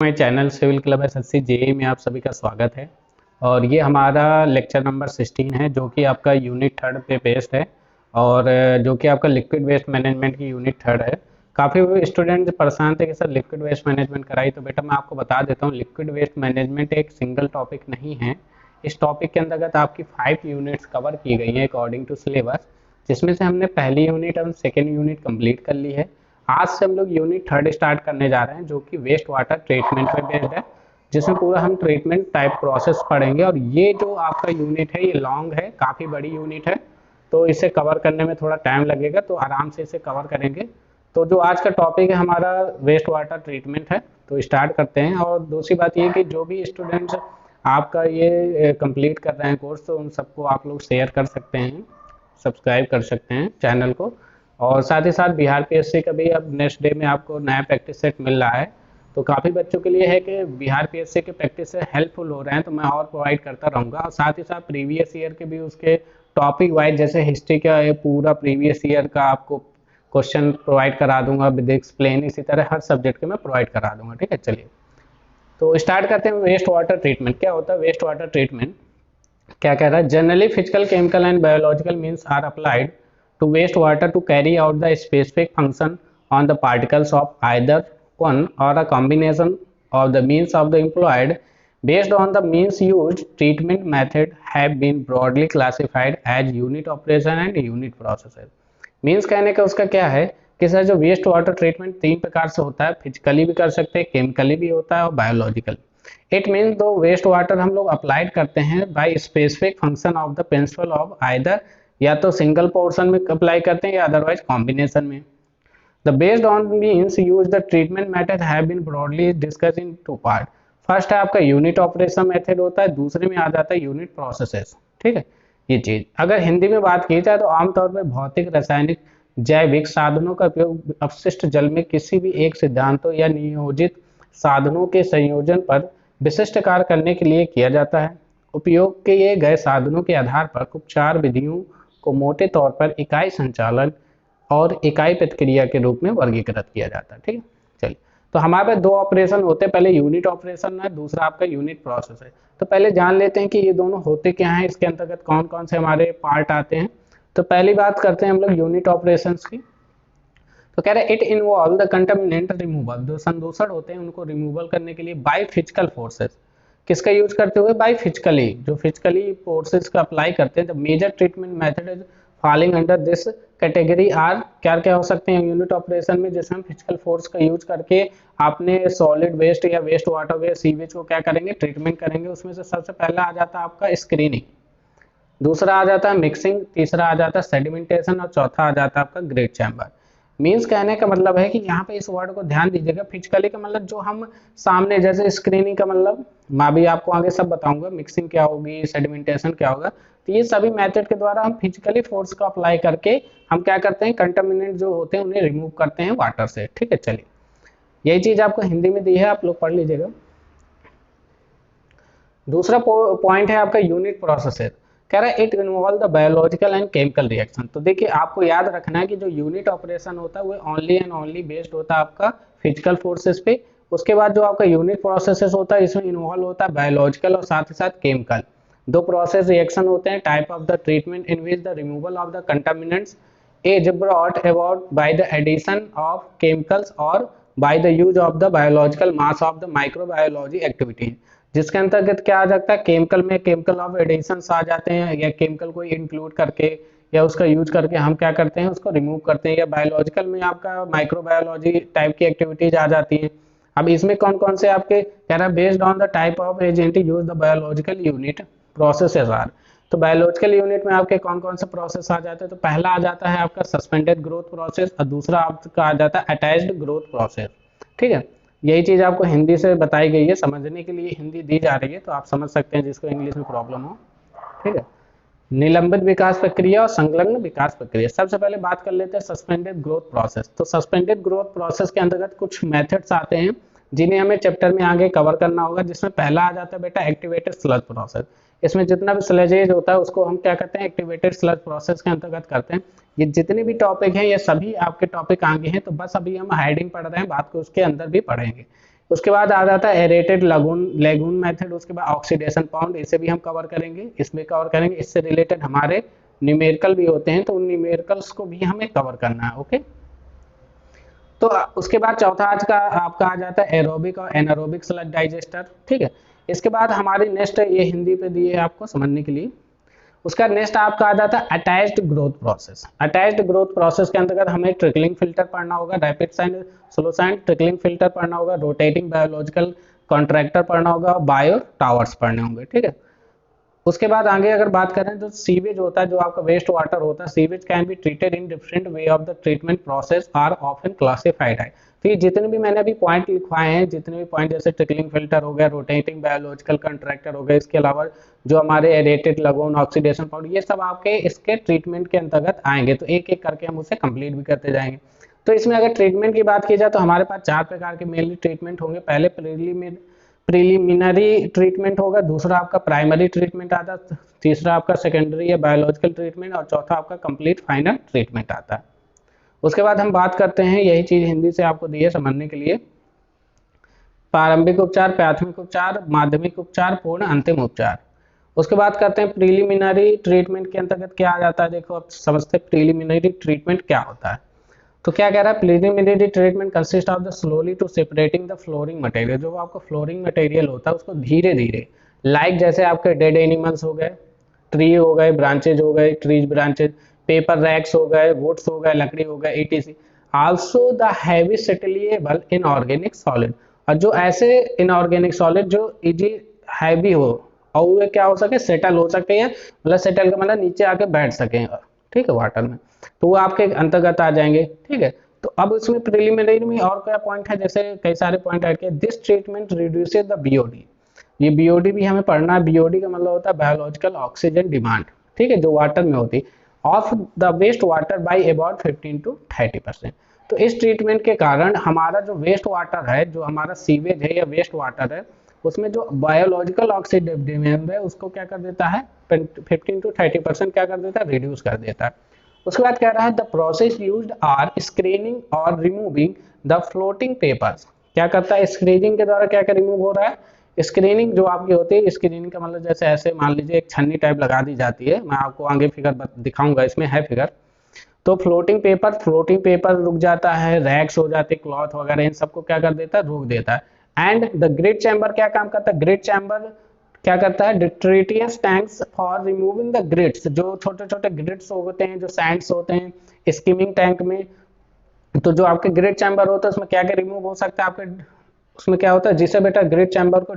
मेरे channel civil club SSC JE में आप सभी का स्वागत है। और ये हमारा लेक्चर नंबर 16 है जो कि आपका यूनिट थर्ड पे बेस्ड है और जो कि आपका लिक्विड वेस्ट मैनेजमेंट की यूनिट थर्ड है। काफ़ी स्टूडेंट परेशान थे कि सर लिक्विड वेस्ट मैनेजमेंट कराई, तो बेटा मैं आपको बता देता हूँ लिक्विड वेस्ट मैनेजमेंट एक सिंगल टॉपिक नहीं है। इस टॉपिक के अंतर्गत आपकी 5 यूनिट्स कवर की गई हैं अकॉर्डिंग टू सिलेबस, जिसमें से हमने पहली यूनिट और सेकेंड यूनिट कंप्लीट कर ली है। आज से हम लोग यूनिट थर्ड स्टार्ट करने जा रहे हैं जो कि वेस्ट वाटर ट्रीटमेंट पे बेस्ड है, जिसमें पूरा हम ट्रीटमेंट टाइप प्रोसेस पढ़ेंगे। और ये जो आपका यूनिट है ये लॉन्ग है, काफ़ी बड़ी यूनिट है, तो इसे कवर करने में थोड़ा टाइम लगेगा, तो आराम से इसे कवर करेंगे। तो जो आज का टॉपिक है हमारा वेस्ट वाटर ट्रीटमेंट है, तो स्टार्ट करते हैं। और दूसरी बात ये कि जो भी स्टूडेंट्स आपका ये कंप्लीट कर रहे हैं कोर्स, तो उन सबको आप लोग शेयर कर सकते हैं, सब्सक्राइब कर सकते हैं चैनल को। और साथ ही साथ बिहार पीएससी का भी अब नेक्स्ट डे में आपको नया प्रैक्टिस सेट मिल रहा है, तो काफ़ी बच्चों के लिए है कि बिहार पीएससी के प्रैक्टिस से हेल्पफुल हो रहे हैं, तो मैं और प्रोवाइड करता रहूँगा। और साथ ही साथ प्रीवियस ईयर के भी उसके टॉपिक वाइज, जैसे हिस्ट्री का ये पूरा प्रीवियस ईयर का आपको क्वेश्चन प्रोवाइड करा दूंगा विद एक्सप्लेन, इसी तरह हर सब्जेक्ट के मैं प्रोवाइड करा दूंगा। ठीक है, चलिए तो स्टार्ट करते हैं। वेस्ट वाटर ट्रीटमेंट क्या होता है? वेस्ट वाटर ट्रीटमेंट क्या कह रहा है? Generally physical, chemical and biological means are applied to wastewater to carry out the specific function on the particles of either one or a combination of the means of the employed. Based on the means used, treatment method have been broadly classified as unit operation and unit processes. Means कहने का उसका क्या है कि sir जो waste water treatment 3 प्रकार से होता है, फिजिकली भी कर सकते हैं, केमिकली भी होता है और बायोलॉजिकल। इट मीन्स दो वेस्ट वाटर हम लोग अप्लाइड करते हैं by specific function of the principle of either, या तो सिंगल पोर्शन में अप्लाई करते हैं या अदरवाइज कॉम्बिनेशन में। The based on means use the treatment method have been broadly discuss in 2 part. First है आपका यूनिट ऑपरेशन मेथड होता है, दूसरे में आ जाता है यूनिट प्रोसेसेस। ठीक है, ये चीज अगर हिंदी में बात की जाए तो आमतौर पर भौतिक, रासायनिक, जैविक साधनों का उपयोग अपशिष्ट जल में किसी भी एक सिद्धांतों या नियोजित साधनों के संयोजन पर विशिष्ट कार्य करने के लिए किया जाता है। उपयोग किए गए साधनों के आधार पर उपचार विधियों को मोटे तौर पर इकाई संचालन और इकाई प्रतिक्रिया के रूप में वर्गीकृत किया जाता है। ठीक है, चलिए तो हमारे पास 2 ऑपरेशन होते हैं, पहले यूनिट ऑपरेशन है, दूसरा आपका यूनिट प्रोसेस है। तो पहले जान लेते हैं कि ये दोनों होते क्या हैं, इसके अंतर्गत कौन कौन से हमारे पार्ट आते हैं। तो पहली बात करते हैं हम लोग यूनिट ऑपरेशन की। तो कह रहे हैं it involve the contaminant removal, जो संदूषण होते हैं उनको रिमूवल करने के लिए बाय फिजिकल फोर्सेस। किसका यूज करते हुए? बाय फिजिकली, जो फिजिकली फोर्सेस का अप्लाई करते हैं। The major treatment method is falling under this category are, क्या क्या हो सकते हैं यूनिट ऑपरेशन में जिसमें हम फिजिकल फोर्स का यूज करके आपने सॉलिड वेस्ट या वेस्ट वाटर वेस्ट सीवेज को क्या करेंगे? ट्रीटमेंट करेंगे। उसमें से सबसे पहला आ जाता है आपका स्क्रीनिंग, दूसरा आ जाता है मिक्सिंग, तीसरा आ जाता है सेडिमेंटेशन और चौथा आ जाता है आपका ग्रेड चैम्बर। मीन्स कहने का मतलब है कि यहाँ पे इस वर्ड को ध्यान दीजिएगा। फिजिकली का मतलब जो हम सामने, जैसे स्क्रीनिंग का मतलब मैं भी आपको आगे सब बताऊंगा, मिक्सिंग क्या होगी, सेडिमेंटेशन क्या होगा, तो ये सभी मेथड के द्वारा हम फिजिकली फोर्स को अप्लाई करके हम क्या करते हैं? कंटामिनेंट जो होते हैं उन्हें रिमूव करते हैं वाटर से। ठीक है, चलिए यही चीज आपको हिंदी में दी है, आप लोग पढ़ लीजिएगा। दूसरा पॉइंट है आपका यूनिट प्रोसेसर। कह रहा है it involve the biological and chemical reaction. तो देखिए आपको याद रखना है कि जो यूनिट ऑपरेशन होता है वो ओनली एंड ओनली बेस्ड होता है आपका फिजिकल फोर्सेस पे। उसके बाद जो आपका यूनिट प्रोसेसेस होता है इसमें इन्वॉल्व होता है बायोलॉजिकल और साथ ही साथ केमिकल। 2 प्रोसेस रिएक्शन होते हैं। Type of the treatment in which the removal of the contaminants is brought about by the addition of chemicals or by the use of the biological mass of the microbiology activities। जिसके अंतर्गत क्या आ जाता है? Chemical में chemical of editions आ जाते हैं, या chemical को इंक्लूड करके या उसका यूज करके हम क्या करते हैं? उसको रिमूव करते हैं। या बायोलॉजिकल में आपका माइक्रोबायोलॉजी टाइप की एक्टिविटीज आ जाती हैं। अब इसमें कौन कौन से आपके कह रहा है? Based on the type of agent use the biological unit processes are. तो बायोलॉजिकल यूनिट में आपके कौन कौन से प्रोसेस आ जाते हैं? तो पहला आ जाता है आपका सस्पेंडेड ग्रोथ प्रोसेस और दूसरा आपका आ जाता है अटैच्ड ग्रोथ प्रोसेस। ठीक है, यही चीज आपको हिंदी से बताई गई है, समझने के लिए हिंदी दी जा रही है, तो आप समझ सकते हैं जिसको इंग्लिश में प्रॉब्लम हो। ठीक है, निलंबित विकास प्रक्रिया और संलग्न विकास प्रक्रिया। सबसे पहले बात कर लेते हैं सस्पेंडेड ग्रोथ प्रोसेस। तो सस्पेंडेड ग्रोथ प्रोसेस के अंतर्गत कुछ मेथड्स आते हैं जिन्हें हमें चैप्टर में आगे कवर करना होगा, जिसमें पहला आ जाता है बेटा एक्टिवेटेड स्लज प्रोसेस। इसमें जितना भी स्लजेज होता है उसको हम क्या करते हैं? एक्टिवेटेड स्लज प्रोसेस के अंतर्गत करते हैं। ये जितने भी टॉपिक हैं ये सभी आपके टॉपिक आगे हैं, तो बस अभी हम हेडिंग पढ़ रहे हैं, बात को उसके अंदर भी पढ़ेंगे। उसके बाद आ जाता है एरेटेड लेगून मेथड, उसके बाद ऑक्सीडेशन पाउंड, इसे भी हम कवर करेंगे, इसमें कवर करेंगे। इससे रिलेटेड हमारे न्यूमेरिकल भी होते हैं, तो उन न्यूमेरिकल्स को भी हमें कवर करना है। ओके, तो उसके बाद चौथा आज का आपका आ जाता है एरोबिक और एनारोबिक स्लज डाइजेस्टर। ठीक है, इसके बाद हमारी नेक्स्ट ये हिंदी पे दी है आपको समझने के लिए। उसका नेक्स्ट आपका आ जाता है attached growth process. Attached growth process के अंतर्गत हमें ट्रिकलिंग फिल्टर पढ़ना होगा, rapid sand slow sand trickling filter पढ़ना होगा, रोटेटिंग बायोलॉजिकल कॉन्ट्रैक्टर पढ़ना होगा, बायो टावर्स पढ़ने होंगे। ठीक है, उसके बाद आगे अगर बात करें तो सीवेज होता है, जो आपका वेस्ट वाटर होता है, sewage can be treated in different way of the treatment process are often classified है। तो ये जितने भी मैंने अभी पॉइंट लिखवाए हैं, जितने भी पॉइंट जैसे ट्रिकलिंग फिल्टर हो गया, रोटेटिंग बायोलॉजिकल कंट्रैक्टर हो गया, इसके अलावा जो हमारे एरेटेड लगून, ऑक्सीडेशन पाउडर, ये सब आपके इसके ट्रीटमेंट के अंतर्गत आएंगे। तो एक एक करके हम उसे कंप्लीट भी करते जाएंगे। तो इसमें अगर ट्रीटमेंट की बात की जाए तो हमारे पास 4 प्रकार के मेनली ट्रीटमेंट होंगे। पहले प्रीलिमिनरी ट्रीटमेंट होगा, दूसरा आपका प्राइमरी ट्रीटमेंट आता है, तीसरा आपका सेकेंडरी या बायोलॉजिकल ट्रीटमेंट, और चौथा आपका कंप्लीट फाइनल ट्रीटमेंट आता है। उसके बाद हम बात करते हैं, यही चीज हिंदी से आपको दी है समझने के लिए, प्रारंभिक उपचार, प्राथमिक उपचार, माध्यमिक उपचार, पूर्ण अंतिम उपचार। उसके बाद करते हैं प्रीलिमिनरी ट्रीटमेंट के अंतर्गत क्या आ जाता है। देखो अब समझते हैं प्रीलिमिनरी ट्रीटमेंट क्या होता है। तो क्या कह रहा है, preliminary treatment consist of the slowly to separating the floating material. जो आपका फ्लोरिंग मटेरियल होता है उसको धीरे धीरे, लाइक जैसे आपके डेड एनिमल्स हो गए, ट्री हो गए, ब्रांचेज हो गए, ट्रीज ब्रांचेज, पेपर रैक्स हो गए, वुड्स हो गए, लकड़ी हो गए, etc। Also the heavy settleable inorganic solid, और जो ऐसे इनऑर्गेनिक सॉलिड जो इजी हैवी हो और वो क्या हो सके, सेटल हो सके, या मतलब सेटल का मतलब नीचे आके बैठ सके, ठीक है, वाटर में, तो वो आपके अंतर्गत आ जाएंगे। ठीक है, तो अब इसमें प्रीलिमिनरी में और क्या पॉइंट है, जैसे कई सारे पॉइंट ऐड किए। This treatment reduces the BOD, ये बीओडी भी हमें पढ़ना है। बीओडी का मतलब होता है बायोलॉजिकल ऑक्सीजन डिमांड, ठीक है, जो वाटर में होती है, of the waste water by about 15 to 30%। तो इस ट्रीटमेंट के कारण हमारा जो वेस्ट वाटर है, जो हमारा सीवेज है या वेस्ट वाटर है, उसमें जो बायोलॉजिकल ऑक्सीजन डिमांड है उसको क्या कर देता है, 15 to 30% क्या कर देता है, रिड्यूस कर देता है। उसके बाद कह रहा है the process used are screening और रिमूविंग द फ्लोटिंग पेपर्स। क्या करता है, स्क्रीनिंग के द्वारा क्या क्या रिमूव हो रहा है। स्क्रीनिंग जो आपकी होती है, स्क्रीनिंग का मतलब जैसे ऐसे मान लीजिए एक छन्नी टाइप लगा दी जाती है, मैं आपको आगे फिगर दिखाऊंगा, इसमें है फिगर। तो फ्लोटिंग पेपर रुक जाता है, रैक्स हो जाते हैं, क्लॉथ वगैरह, इन सबको क्या कर देता है, रोक देता है। एंड द ग्रिड चैम्बर क्या काम करता है, ग्रिड चैम्बर क्या करता है, detritus tanks for removing the grits, जो छोटे छोटे ग्रिड्स होते हैं, जो सैंड्स होते हैं स्कीमिंग टैंक में, तो जो आपके ग्रिड चैम्बर होता है उसमें क्या क्या रिमूव हो सकता है आपके, उसमें क्या होता है, जिसे बेटा ग्रिड चैम्बर को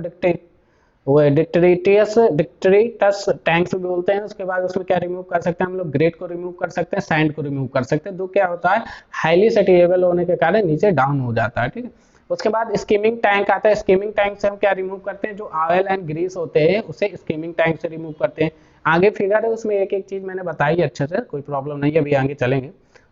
डिट्रीटस टैंक्स भी बोलते हैं। उसके बाद उसमें क्या रिमूव कर सकते हैं हम लोग, ग्रेड को रिमूव कर सकते हैं, सैंड को रिमूव कर सकते हैं, जो क्या होता है हाईली सेटिएबल होने के कारण नीचे डाउन हो जाता है। ठीक है, उसके बाद स्कीमिंग टैंक आता है। स्कीमिंग टैंक से हम क्या रिमूव करते हैं, जो ऑयल एंड ग्रीस होते हैं उसे स्कीमिंग टैंक से रिमूव करते हैं। आगे फिगर है उसमें एक एक चीज मैंने बताई अच्छे से, कोई प्रॉब्लम नहीं है, अभी आगे चलेंगे।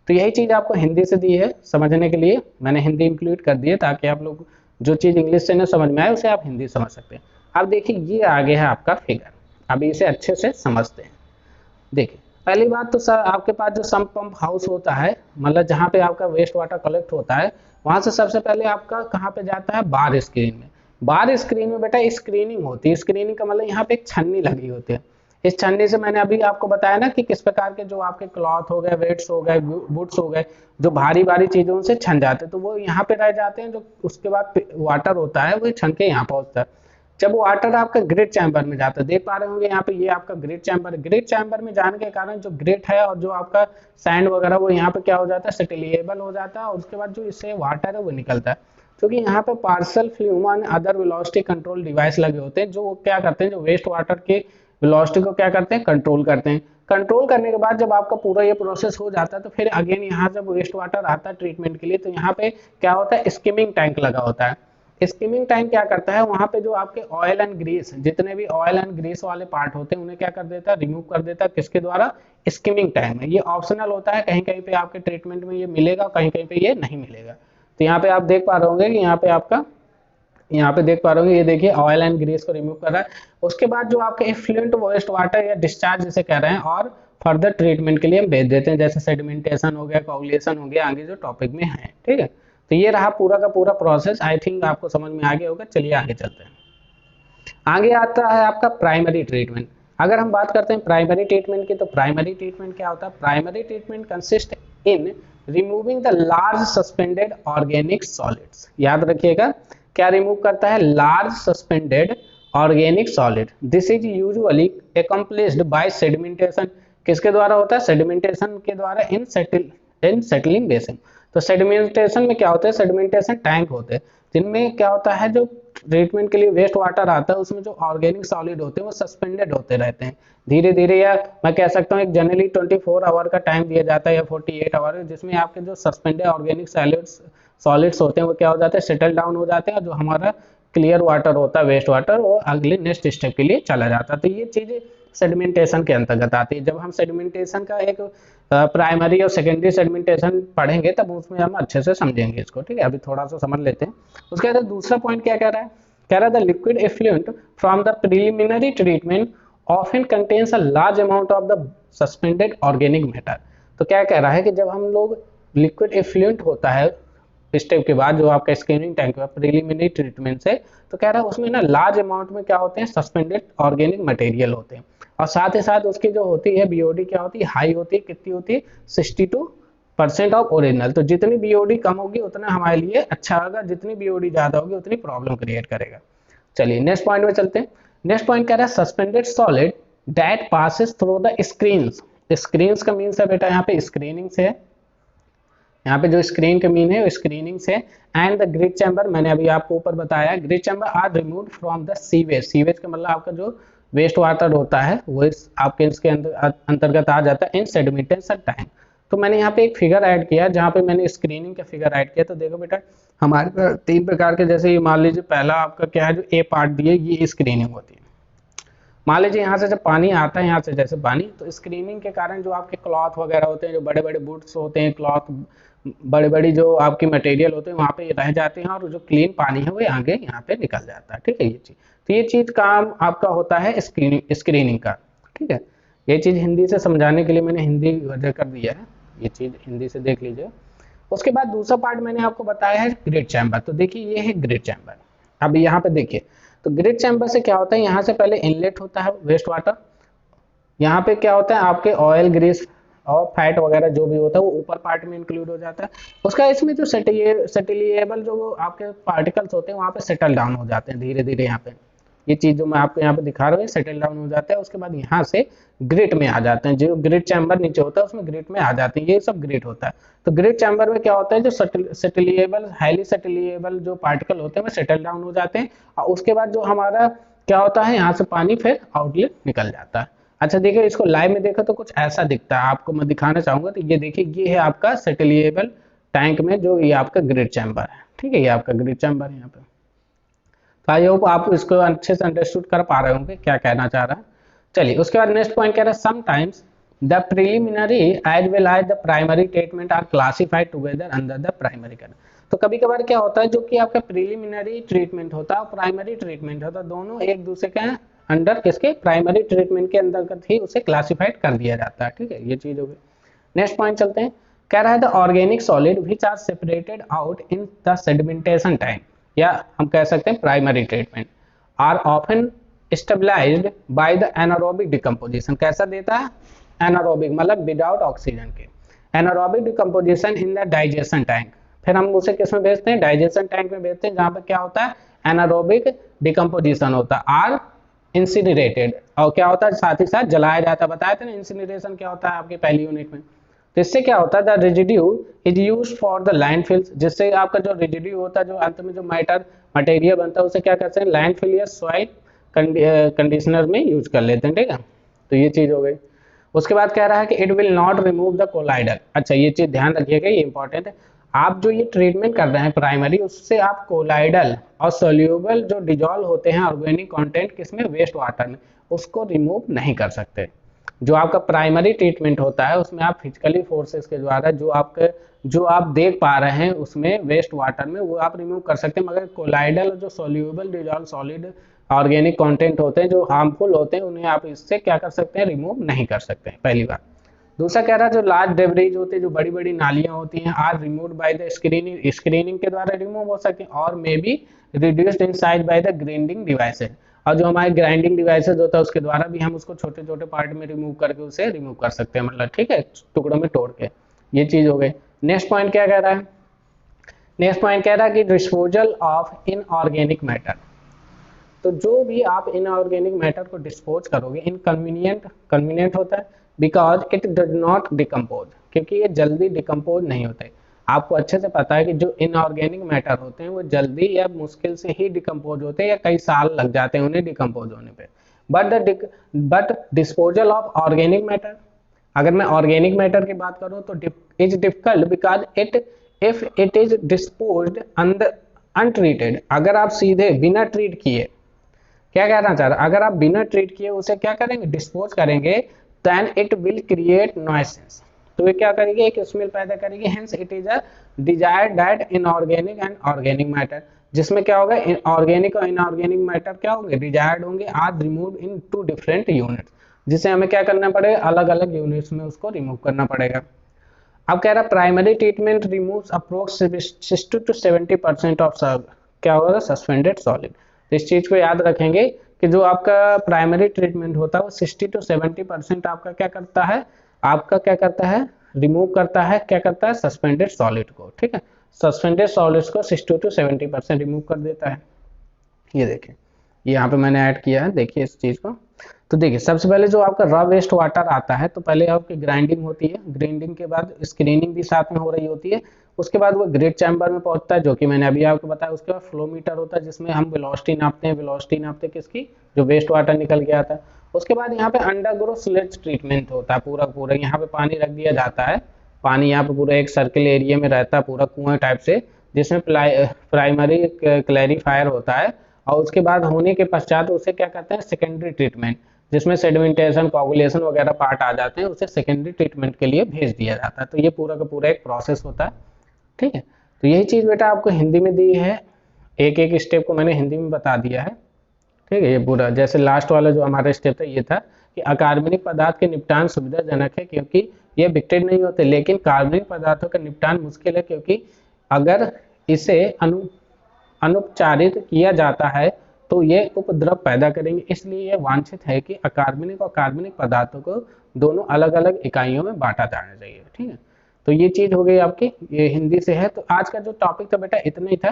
तो यही चीज आपको हिंदी से दी है समझने के लिए, मैंने हिंदी इंक्लूड कर दी है ताकि आप लोग जो चीज इंग्लिश से न समझ में आए उसे आप हिंदी समझ सकते हैं। अब देखिए ये आगे है आपका फिगर, अभी इसे अच्छे से समझते हैं। देखिए पहली बात तो सर आपके पास जो सम्प पंप हाउस होता है, मतलब जहाँ पे आपका वेस्ट वाटर कलेक्ट होता है, वहां से सबसे पहले आपका कहाँ पे जाता है, बार स्क्रीन में। बार स्क्रीन में बेटा स्क्रीनिंग होती है। स्क्रीनिंग का मतलब यहाँ पे एक छन्नी लगी होती है। इस छन्नी से मैंने अभी आपको बताया ना कि किस प्रकार के जो आपके क्लॉथ हो गए, वेट्स हो गए, बुट्स हो गए, जो भारी भारी चीजों से छन जाते हैं, तो वो यहाँ पे रह जाते हैं। जो उसके बाद वाटर होता है वो छन के यहाँ पहुंचता है। जब वाटर आपका ग्रिड चैम्बर में जाता है, देख पा रहे होंगे यहाँ पे ये आपका ग्रिड चैम्बर, ग्रिड चैम्बर में जाने के कारण जो ग्रिड है और जो आपका सैंड वगैरह वो यहाँ पे क्या हो जाता है, सेटलिएबल हो जाता है, और उसके बाद जो इससे वाटर है वो निकलता है। क्योंकि यहाँ पे Parshall flume or other velocity control device लगे होते हैं, जो क्या करते हैं, जो वेस्ट वाटर के वेलोसिटी को क्या करते हैं, कंट्रोल करते हैं। कंट्रोल करने के बाद जब आपका पूरा ये प्रोसेस हो जाता है, तो फिर अगेन यहाँ जब वेस्ट वाटर आता है ट्रीटमेंट के लिए, तो यहाँ पे क्या होता है, स्किमिंग टैंक लगा होता है। स्किमिंग टैंक क्या करता है, वहां पे जो आपके ऑयल एंड ग्रीस, जितने भी ऑयल एंड ग्रीस वाले पार्ट होते हैं उन्हें क्या कर देता है, रिमूव कर देता है। किसके द्वारा, स्किमिंग टैंक में। ये ऑप्शनल होता है, कहीं कहीं पे आपके ट्रीटमेंट में ये मिलेगा, कहीं कहीं पे ये नहीं मिलेगा। तो यहाँ पे आप देख पा रहे होंगे कि यहाँ पे आपका, यहाँ पे देख पा रहे होंगे, ये देखिए ऑयल एंड ग्रीस को रिमूव कर रहा है। उसके बाद जो आपके इफ्लुएंट वेस्ट वाटर या डिस्चार्ज जिसे कह रहे हैं, और फर्दर ट्रीटमेंट के लिए हम भेज देते हैं, जैसे सेडिमेंटेशन हो गया, कोगुलेशन हो गया, आगे जो टॉपिक में है। ठीक है, तो तो ये रहा पूरा का पूरा प्रोसेस, आई थिंक आपको समझ में आ गया होगा। चलिए आगे चलते हैं। आगे आता है आपका प्राइमरी ट्रीटमेंट। अगर हम बात करते हैं प्राइमरी ट्रीटमेंट की, तो प्राइमरी ट्रीटमेंट क्या होता है? Primary treatment consist in removing the large suspended organic solids. याद रखिएगा, क्या रिमूव करता है? Large suspended organic solid. This is usually accomplished by sedimentation. किसके द्वारा होता है? सेडिमेंटेशन के द्वारा इन सेटलिंग बेसिन। तो सेडिमेंटेशन में क्या होता है? सेडिमेंटेशन टैंक होते हैं जिनमें क्या होता है, जो ट्रीटमेंट के लिए वेस्ट वाटर आता है उसमें जो ऑर्गेनिक सॉलिड होते हैं वो सस्पेंडेड होते रहते हैं धीरे धीरे, या मैं कह सकता हूँ एक जनरली 24 आवर का टाइम दिया जाता है या 48 आवर, जिसमें आपके जो सस्पेंडेड ऑर्गेनिक सॉलिड्स होते हैं वो क्या हो जाते हैं? सेटल डाउन हो जाते हैं, और जो हमारा क्लियर वाटर होता है, वेस्ट वाटर, वो अगले नेक्स्ट स्टेप के लिए चला जाता है। तो ये चीज़ सेडिमेंटेशन के अंतर्गत आती है। जब हम सेडिमेंटेशन का एक प्राइमरी और सेकेंडरी सेडिमेंटेशन पढ़ेंगे तब उसमें हम अच्छे से समझेंगे इसको, ठीक है। अभी थोड़ा सा समझ लेते हैं। उसके बाद दूसरा पॉइंट क्या कह रहा है? कह रहा है the liquid effluent from the preliminary treatment often contains a large amount of the suspended organic matter. तो क्या कह रहा है कि जब हम लोग लिक्विड एफ्लुएंट होता है स्टेप के बाद, जो आपका स्कैनिंग टैंक है प्रिलिमिनरी ट्रीटमेंट से, तो कह रहा है उसमें ना लार्ज अमाउंट में क्या होते हैं? सस्पेंडेड ऑर्गेनिक मटेरियल होते हैं, और साथ ही साथ उसकी जो होती है बीओडी क्या होती है? हाई होती है। कितनी होती है? 62% ऑफ ओरिजिनल। तो जितनी बीओडी कम होगी उतना हमारे लिए अच्छा होगा, जितनी बीओडी ज्यादा होगी उतनी प्रॉब्लम क्रिएट करेगा। चलिए नेक्स्ट पॉइंट में चलते हैं। नेक्स्ट पॉइंट कह रहा है suspended solid that passes through the screens. Screens का मीन्स है बेटा यहाँ पे स्क्रीनिंग से है, यहाँ पे जो स्क्रीन का मीन है वो स्क्रीनिंग से। एंड द ग्रिड चैम्बर, मैंने अभी आपको ऊपर बताया, grit chamber are removed from the sewage. Sewage का मतलब आपका जो वेस्ट वाटर होता है वो आपके इसके अंतर्गत आ जाता है इन सेडिमेंटेशन टैंक। तो मैंने यहाँ पे एक फिगर ऐड किया जहाँ पे मैंने स्क्रीनिंग का फिगर ऐड किया। तो देखो बेटा, हमारे 3 प्रकार के, जैसे ये मान लीजिए पहला आपका क्या है, जो ए पार्ट दिए, ये स्क्रीनिंग होती है। मान लीजिए यहाँ से जब पानी आता है, यहाँ से जैसे पानी, तो स्क्रीनिंग के कारण जो आपके क्लॉथ वगैरह होते हैं, जो बड़े बड़े बूट्स होते हैं, क्लॉथ बड़े बड़ी जो आपकी मटेरियल होते हैं वहाँ पे रह जाते हैं, और जो क्लीन पानी है वो आगे यहाँ पे निकल जाता है, ठीक है। ये चीज़, तो ये चीज़ काम आपका होता है स्क्रीनिंग का, ठीक है। ये चीज़ हिंदी से समझाने के लिए मैंने हिंदी वजह कर दिया है, ये चीज़ हिंदी से देख लीजिए। उसके बाद दूसरा पार्ट मैंने आपको बताया है ग्रिड चैम्बर। तो देखिए ये है ग्रिड चैम्बर। अब यहाँ पे देखिए, तो ग्रिड चैम्बर से क्या होता है, यहाँ से पहले इनलेट होता है वेस्ट वाटर, यहाँ पे क्या होता है आपके ऑयल, ग्रीस और फैट वगैरह जो भी होता है वो ऊपर पार्ट में इंक्लूड हो जाता है। उसका इसमें जो सेटलिएबल जो आपके पार्टिकल्स होते हैं वहाँ पे सेटल डाउन हो जाते हैं धीरे धीरे। यहाँ पे ये चीज़ जो मैं आपको यहाँ पे दिखा रहा हूँ सेटल डाउन हो जाता है। उसके बाद यहाँ से ग्रिट में आ जाते हैं, जो ग्रिट चैम्बर नीचे होता है उसमें ग्रिट में आ जाते हैं, ये सब ग्रिट होता है। तो ग्रिट चैम्बर में क्या होता है, जो सेटलिएबल हाईली सेटलिएबल जो पार्टिकल होते हैं वो सेटल डाउन हो जाते हैं, और उसके बाद जो हमारा क्या होता है, यहाँ से पानी फिर आउटलेट निकल जाता है। अच्छा देखिए, इसको लाइव में देखो तो कुछ ऐसा दिखता है, आपको मैं दिखाना चाहूंगा। तो ये देखिए, ये है आपका सेटलिएबल टैंक में जो ये आपका ग्रिड चैम्बर है, ठीक है। ये आपका ग्रिड चैम्बर है यहाँ पे। तो आई होप आप इसको अच्छे से अंडरस्टूड कर पा रहे होंगे क्या कहना चाह रहा है। चलिए उसके बाद नेक्स्ट पॉइंट कह रहा है sometimes the preliminary as well as the primary treatment are classified together under the primary care. तो कभी कभार क्या होता है, जो कि आपका प्रिलिमिनरी ट्रीटमेंट होता है और प्राइमरी ट्रीटमेंट होता है, दोनों एक दूसरे के अंडर किसके, प्राइमरी ट्रीटमेंट के अंतर्गत ही उसे क्लासिफाइड कर दिया जाता है, ठीक है। ये चीज हो गई। नेक्स्ट पॉइंट चलते हैं। कह रहा है the organic solid which are separated out in the sedimentation time, या हम कह सकते हैं primary treatment, are often stabilized by the anaerobic decomposition. कैसा देता है, एनारोबिक मतलब विदाउट ऑक्सीजन के, anaerobic decomposition in the digestion tank. फिर हम उसे किस में भेजते हैं, डाइजेशन टैंक में भेजते हैं, जहां पर क्या होता है, एनारोबिक डिकम्पोजिशन होता है, आर इंसिनरेटेड, और क्या होता है साथ ही साथ जलाया जाता है। बताया था ना इंसिनरेशन क्या होता है आपकी पहली यूनिट में। तो इससे क्या होता है, the residue is used for the landfills, जिससे आपका जो रेजिड्यू होता है, जो अंत में जो मटेरियल बनता है, उसे क्या करते हैं, लैंडफिल या सॉइल कंडीशनर में यूज कर लेते हैं, ठीक है। तो ये चीज हो गई। उसके बाद कह रहा है कि it will not remove the collider. अच्छा ये चीज ध्यान रखिएगा, ये इंपॉर्टेंट है। आप जो ये ट्रीटमेंट कर रहे हैं प्राइमरी, उससे आप कोलाइडल और सोल्यूबल जो डिजॉल्व होते हैं ऑर्गेनिक कंटेंट किसमें, वेस्ट वाटर में, उसको रिमूव नहीं कर सकते। जो आपका प्राइमरी ट्रीटमेंट होता है उसमें आप फिजिकली फोर्सेस के द्वारा जो आप देख पा रहे हैं उसमें वेस्ट वाटर में, वो आप रिमूव कर सकते हैं, मगर कोलाइडल जो soluble dissolve solid organic content होते हैं जो हार्मफुल होते हैं, उन्हें आप इससे क्या कर सकते हैं, रिमूव नहीं कर सकते हैं, पहली बात। दूसरा कह रहा है जो लार्ज डेब्रीज होते हैं, जो बड़ी बड़ी नालियां होती हैं, are removed by the screening, screening के द्वारा रिमूव हो सकती हैं, और may be reduced in size by the grinding devices, और जो हमारे ग्राइंडिंग डिवाइसेज होता है उसके द्वारा भी हम उसको छोटे छोटे पार्ट में रिमूव करके उसे रिमूव कर सकते हैं, मतलब ठीक है, टुकड़ों में तोड़ के। ये चीज हो गई। नेक्स्ट पॉइंट क्या कह रहा है? नेक्स्ट पॉइंट कह रहा है कि डिस्पोजल ऑफ इनऑर्गेनिक मैटर। तो जो भी आप इनऑर्गेनिक मैटर को डिस्पोज करोगे, इनकन्वीनियंट, कन्वीनियंट होता है because it does not decompose, क्योंकि ये जल्दी डिकम्पोज नहीं होते। आपको अच्छे से पता है कि जो इनऑर्गेनिक मैटर होते हैं वो जल्दी या मुश्किल से ही डिकम्पोज होते हैं, या कई साल लग जाते हैं उन्हें डिकम्पोज होने पे। But disposal of organic matter, अगर मैं ऑर्गेनिक मैटर की बात करूं तो is difficult because if it is disposed untreated, अगर आप सीधे बिना ट्रीट किए, क्या कहना चाह रहा है, अगर आप बिना ट्रीट किए उसे क्या करेंगे, डिस्पोज करेंगे, then it will create noises, तो ये क्या करेगी, एक स्मेल पैदा करेगी। Hence it is a desired that inorganic and organic matter, जिसमें क्या होगा, ऑर्गेनिक और इनऑर्गेनिक मैटर क्या होंगे, डिजायर्ड होंगे, are removed in 2 different units, जिसे हमें क्या करना पड़ेगा, अलग अलग यूनिट्स में उसको रिमूव करना पड़ेगा। अब कह रहा primary treatment removes approx 60 to 70% of क्या होगा, सस्पेंडेड सॉलिड। तो इस चीज को याद रखेंगे कि जो आपका प्राइमरी ट्रीटमेंट होता है वो 60 to 70% आपका क्या करता है, आपका क्या करता है, रिमूव करता है, क्या करता है, सस्पेंडेड सॉलिड को, ठीक है, सस्पेंडेड सॉलिड्स को 60 to 70% रिमूव कर देता है। ये देखिए, यहाँ पे मैंने ऐड किया है, देखिए इस चीज को। तो देखिए सबसे पहले जो आपका रॉ वेस्ट वाटर आता है, तो पहले आपकी ग्राइंडिंग होती है, ग्राइंडिंग के बाद स्क्रीनिंग भी साथ में हो रही होती है, उसके बाद वो ग्रेड चैम्बर में पहुंचता है, जो कि मैंने अभी आपको बताया। उसके बाद फ्लो मीटर होता है, जिसमें हम वेलोसिटी नापते हैं, वेलोसिटी नापते हैं किसकी, जो वेस्ट वाटर निकल के आता है। उसके बाद यहाँ पे अंडरग्रो स्लेज ट्रीटमेंट होता है, पूरा पूरा यहाँ पे पानी रख दिया जाता है, पानी यहाँ पे पूरा एक सर्किल एरिया में रहता है, पूरा कुएं टाइप से, जिसमें प्राइमरी क्लैरिफायर होता है, और उसके बाद होने के पश्चात उसे क्या कहते हैं, सेकेंडरी ट्रीटमेंट, जिसमें सेडिमेंटेशन, कोगुलेशन वगैरह पार्ट आ जाते हैं, उसे सेकेंडरी ट्रीटमेंट के लिए भेज दिया जाता है। तो ये पूरा का पूरा एक प्रोसेस होता है, ठीक है। तो यही चीज़ बेटा आपको हिंदी में दी है, एक एक स्टेप को मैंने हिंदी में बता दिया है, ठीक है। ये पूरा जैसे लास्ट वाला जो हमारा स्टेप था ये था कि अकार्बनिक पदार्थ के निपटान सुविधाजनक है क्योंकि ये विघटित नहीं होते, लेकिन कार्बनिक पदार्थों का निपटान मुश्किल है क्योंकि अगर इसे अनुपचारित किया जाता है तो ये उपद्रव पैदा करेंगे। इसलिए यह वांछित है कि अकार्बनिक और कार्बनिक पदार्थों को दोनों अलग अलग इकाइयों में बांटा जाना चाहिए, ठीक है। तो ये चीज हो गई आपकी, ये हिंदी से है। तो आज का जो टॉपिक था बेटा इतना ही था,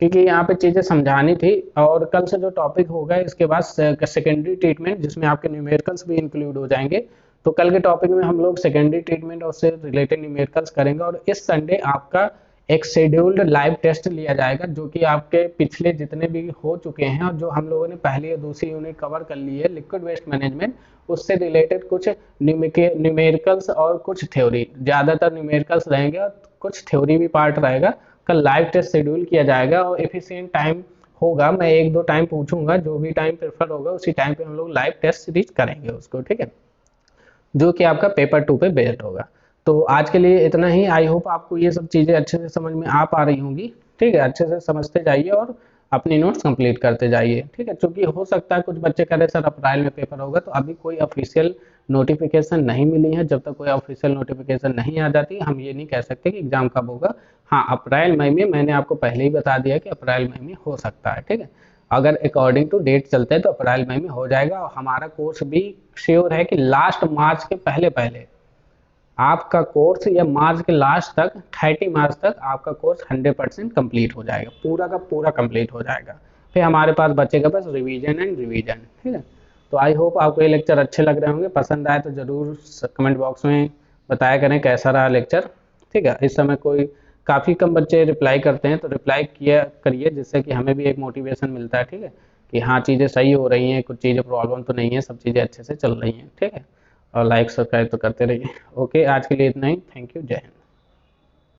क्योंकि यहाँ पे चीजें समझानी थी। और कल से जो टॉपिक होगा इसके बाद सेकेंडरी ट्रीटमेंट, जिसमें आपके न्यूमेरिकल्स भी इंक्लूड हो जाएंगे। तो कल के टॉपिक में हम लोग सेकेंडरी ट्रीटमेंट और उससे रिलेटेड न्यूमेरिकल्स करेंगे। और इस संडे आपका एक शेड्यूल्ड लाइव टेस्ट लिया जाएगा, जो कि आपके पिछले जितने भी हो चुके हैं और जो हम लोगों ने पहली या दूसरी यूनिट कवर कर ली है लिक्विड वेस्ट मैनेजमेंट, उससे रिलेटेड कुछ न्यूमेरिकल्स और कुछ थ्योरी, ज़्यादातर न्यूमेरिकल्स रहेंगे और कुछ थ्योरी भी पार्ट रहेगा। कल लाइव टेस्ट शेड्यूल किया जाएगा और एफिशिएंट टाइम होगा, मैं 1-2 टाइम पूछूंगा, जो भी टाइम प्रेफर होगा उसी टाइम पे हम लोग लाइव टेस्ट सीरीज करेंगे उसको, ठीक है, जो कि आपका पेपर 2 पे बेस्ड होगा। तो आज के लिए इतना ही। आई होप आपको ये सब चीज़ें अच्छे से समझ में आ पा रही होंगी, ठीक है। अच्छे से समझते जाइए और अपनी नोट्स कंप्लीट करते जाइए, ठीक है। क्योंकि हो सकता है कुछ बच्चे कह रहे सर अप्रैल में पेपर होगा, तो अभी कोई ऑफिशियल नोटिफिकेशन नहीं मिली है। जब तक कोई ऑफिशियल नोटिफिकेशन नहीं आ जाती हम ये नहीं कह सकते कि एग्जाम कब होगा। हाँ, अप्रैल मई में, मैंने आपको पहले ही बता दिया कि अप्रैल मई में हो सकता है, ठीक है। अगर अकॉर्डिंग टू डेट चलते हैं तो अप्रैल मई में हो जाएगा। और हमारा कोर्स भी श्योर है कि लास्ट मार्च के पहले पहले आपका कोर्स, या मार्च के लास्ट तक 30 मार्च तक आपका कोर्स 100% कंप्लीट हो जाएगा, पूरा का पूरा कंप्लीट हो जाएगा। फिर हमारे पास बचेगा बस रिवीजन एंड रिवीजन, ठीक है। तो आई होप आपको ये लेक्चर अच्छे लग रहे होंगे। पसंद आए तो ज़रूर कमेंट बॉक्स में बताया करें कैसा रहा लेक्चर, ठीक है। इस समय कोई काफ़ी कम बच्चे रिप्लाई करते हैं, तो रिप्लाई किया करिए, जिससे कि हमें भी एक मोटिवेशन मिलता है, ठीक है, कि हाँ चीज़ें सही हो रही हैं, कुछ चीज़ें प्रॉब्लम तो नहीं है, सब चीज़ें अच्छे से चल रही हैं, ठीक है। और लाइक सब्सक्राइब तो करते रहिए। ओके, आज के लिए इतना ही। थैंक यू, जय हिंद।